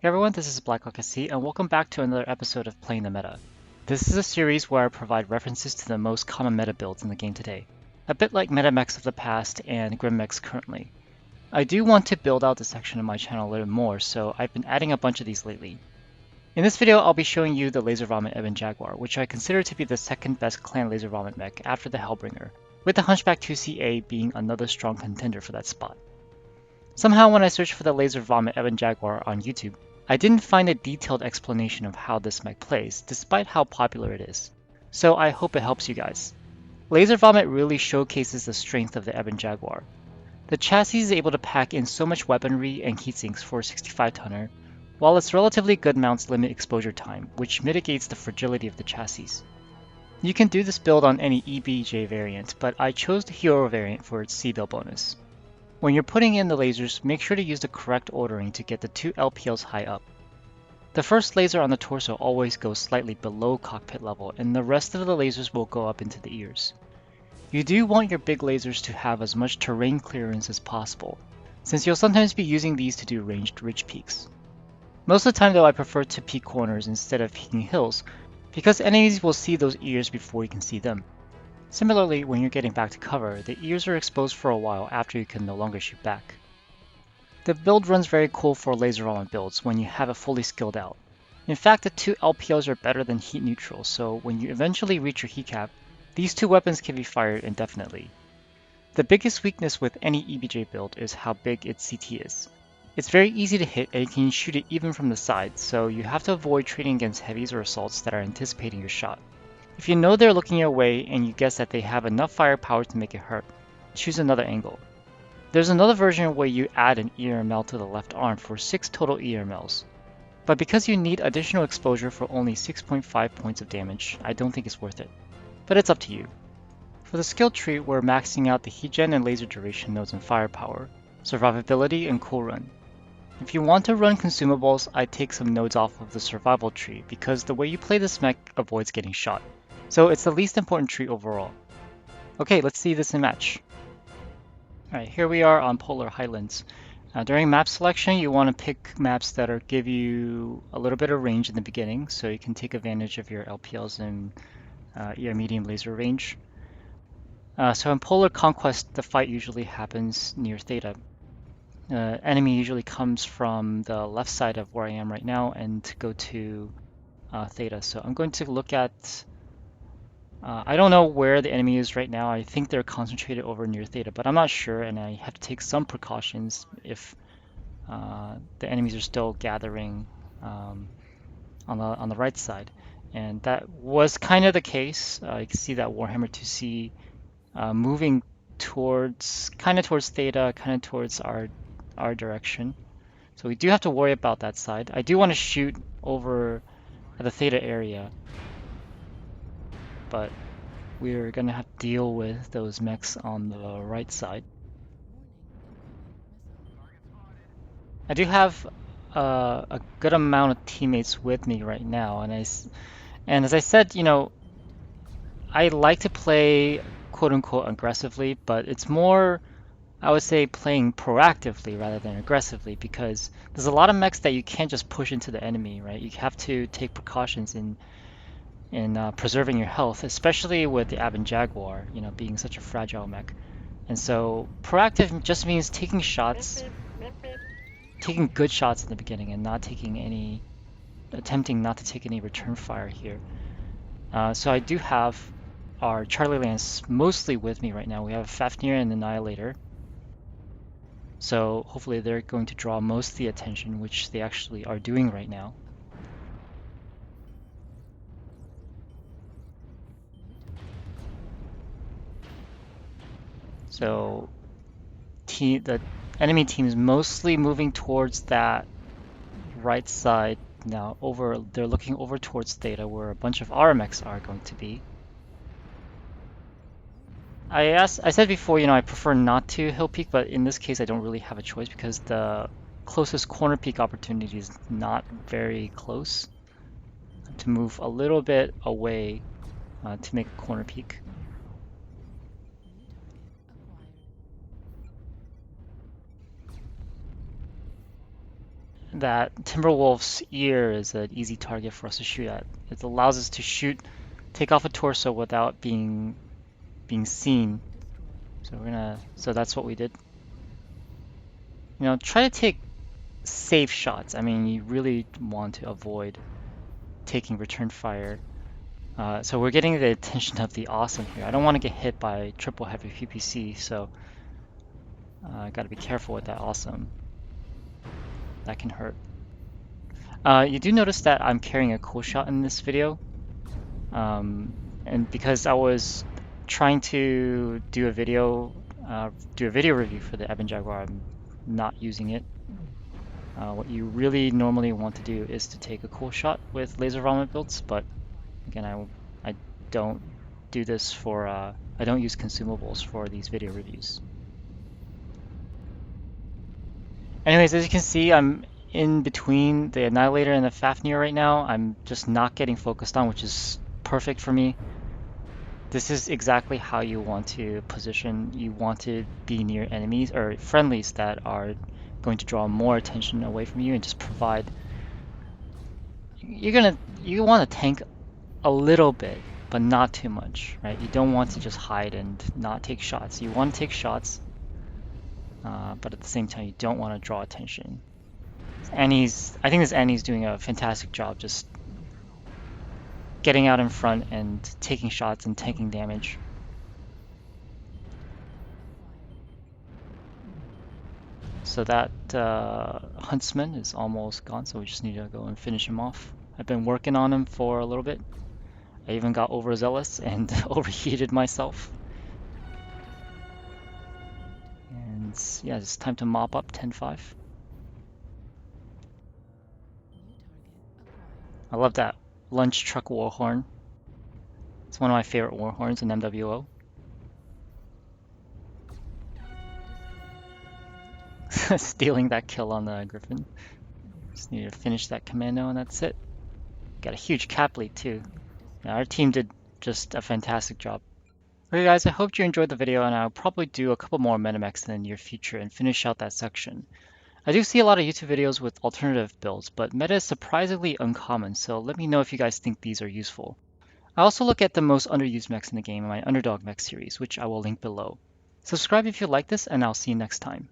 Hey everyone, this is BlackHawkSC, and welcome back to another episode of Playing the Meta. This is a series where I provide references to the most common meta builds in the game today, a bit like MetaMechs of the past and GrimMechs currently. I do want to build out this section of my channel a little more, so I've been adding a bunch of these lately. In this video, I'll be showing you the Laser Vomit Ebon Jaguar, which I consider to be the second best clan Laser Vomit mech after the Hellbringer, with the Hunchback 2CA being another strong contender for that spot. Somehow when I searched for the Laser Vomit Ebon Jaguar on YouTube, I didn't find a detailed explanation of how this mech plays, despite how popular it is. So I hope it helps you guys. Laser Vomit really showcases the strength of the Ebon Jaguar. The chassis is able to pack in so much weaponry and heatsinks for a 65-tonner, while its relatively good mounts limit exposure time, which mitigates the fragility of the chassis. You can do this build on any EBJ variant, but I chose the Hero variant for its C-Build bonus. When you're putting in the lasers, make sure to use the correct ordering to get the two LPLs high up. The first laser on the torso always goes slightly below cockpit level, and the rest of the lasers will go up into the ears. You do want your big lasers to have as much terrain clearance as possible, since you'll sometimes be using these to do ranged ridge peaks. Most of the time though, I prefer to peek corners instead of peeking hills, because enemies will see those ears before you can see them. Similarly, when you're getting back to cover, the ears are exposed for a while after you can no longer shoot back. The build runs very cool for laser vomit builds when you have it fully skilled out. In fact, the two LPLs are better than heat neutral, so when you eventually reach your heat cap, these two weapons can be fired indefinitely. The biggest weakness with any EBJ build is how big its CT is. It's very easy to hit and you can shoot it even from the side, so you have to avoid trading against heavies or assaults that are anticipating your shot. If you know they're looking your way and you guess that they have enough firepower to make it hurt, choose another angle. There's another version where you add an EML to the left arm for 6 total EMLs. But because you need additional exposure for only 6.5 points of damage, I don't think it's worth it. But it's up to you. For the skill tree, we're maxing out the heatgen and laser duration nodes in firepower, survivability, and cool run. If you want to run consumables, I take some nodes off of the survival tree because the way you play this mech avoids getting shot. So it's the least important tree overall. Okay, let's see this in match. Alright, here we are on Polar Highlands. During map selection, you want to pick maps that give you a little bit of range in the beginning, so you can take advantage of your LPLs and your medium laser range. So in Polar Conquest, the fight usually happens near Theta. Enemy usually comes from the left side of where I am right now and go to Theta. So I'm going to look at... I don't know where the enemy is right now. I think they're concentrated over near Theta, but I'm not sure, and I have to take some precautions if the enemies are still gathering on the right side. And that was kind of the case. You can see that Warhammer 2C moving towards Theta, kind of towards our direction. So we do have to worry about that side. I do want to shoot over the Theta area, but we're gonna have to deal with those mechs on the right side. I do have a good amount of teammates with me right now, and as I said, I like to play quote unquote aggressively, but it's more, I would say, playing proactively rather than aggressively, because there's a lot of mechs that you can't just push into the enemy, right? You have to take precautions in preserving your health, especially with the Ebon Jaguar, being such a fragile mech. And so proactive just means taking good shots in the beginning and attempting not to take any return fire here. So I do have our Charlie Lance mostly with me right now. We have Fafnir and Annihilator. So hopefully they're going to draw most of the attention, which they actually are doing right now. So the enemy team is mostly moving towards that right side now. They're looking over towards Theta, where a bunch of RMX are going to be. I said before, I prefer not to hill peek, but in this case I don't really have a choice because the closest corner peek opportunity is not very close. To move a little bit away to make a corner peek. that Timberwolf's ear is an easy target for us to shoot at. It allows us to shoot, take off a torso without being seen. So that's what we did. Try to take safe shots. I mean, you really want to avoid taking return fire. So we're getting the attention of the awesome here. I don't want to get hit by triple heavy PPC, so I got to be careful with that awesome. That can hurt. You do notice that I'm carrying a cool shot in this video, and because I was trying to do a video review for the Ebon Jaguar, I'm not using it. What you really normally want to do is to take a cool shot with laser vomit builds, but again, I don't do this for I don't use consumables for these video reviews. Anyways, as you can see, I'm in between the Annihilator and the Fafnir right now. I'm just not getting focused on, which is perfect for me. This is exactly how you want to position. You want to be near enemies or friendlies that are going to draw more attention away from you and just provide. You want to tank a little bit, but not too much, right? You don't want to just hide and not take shots. You want to take shots, but at the same time, you don't want to draw attention. I think this Annie's doing a fantastic job just getting out in front and taking shots and taking damage. So that Huntsman is almost gone, so we just need to go and finish him off. I've been working on him for a little bit. I even got overzealous and overheated myself. And yeah, it's time to mop up 10-5. I love that lunch truck war horn. It's one of my favorite war horns in MWO. Stealing that kill on the Griffin. Just need to finish that commando and that's it. Got a huge cap lead too. Yeah, our team did just a fantastic job. Okay guys, I hope you enjoyed the video and I'll probably do a couple more MetaMechs in the near future and finish out that section. I do see a lot of YouTube videos with alternative builds, but meta is surprisingly uncommon, so let me know if you guys think these are useful. I also look at the most underused mechs in the game in my Underdog Mech series, which I will link below. Subscribe if you like this, and I'll see you next time.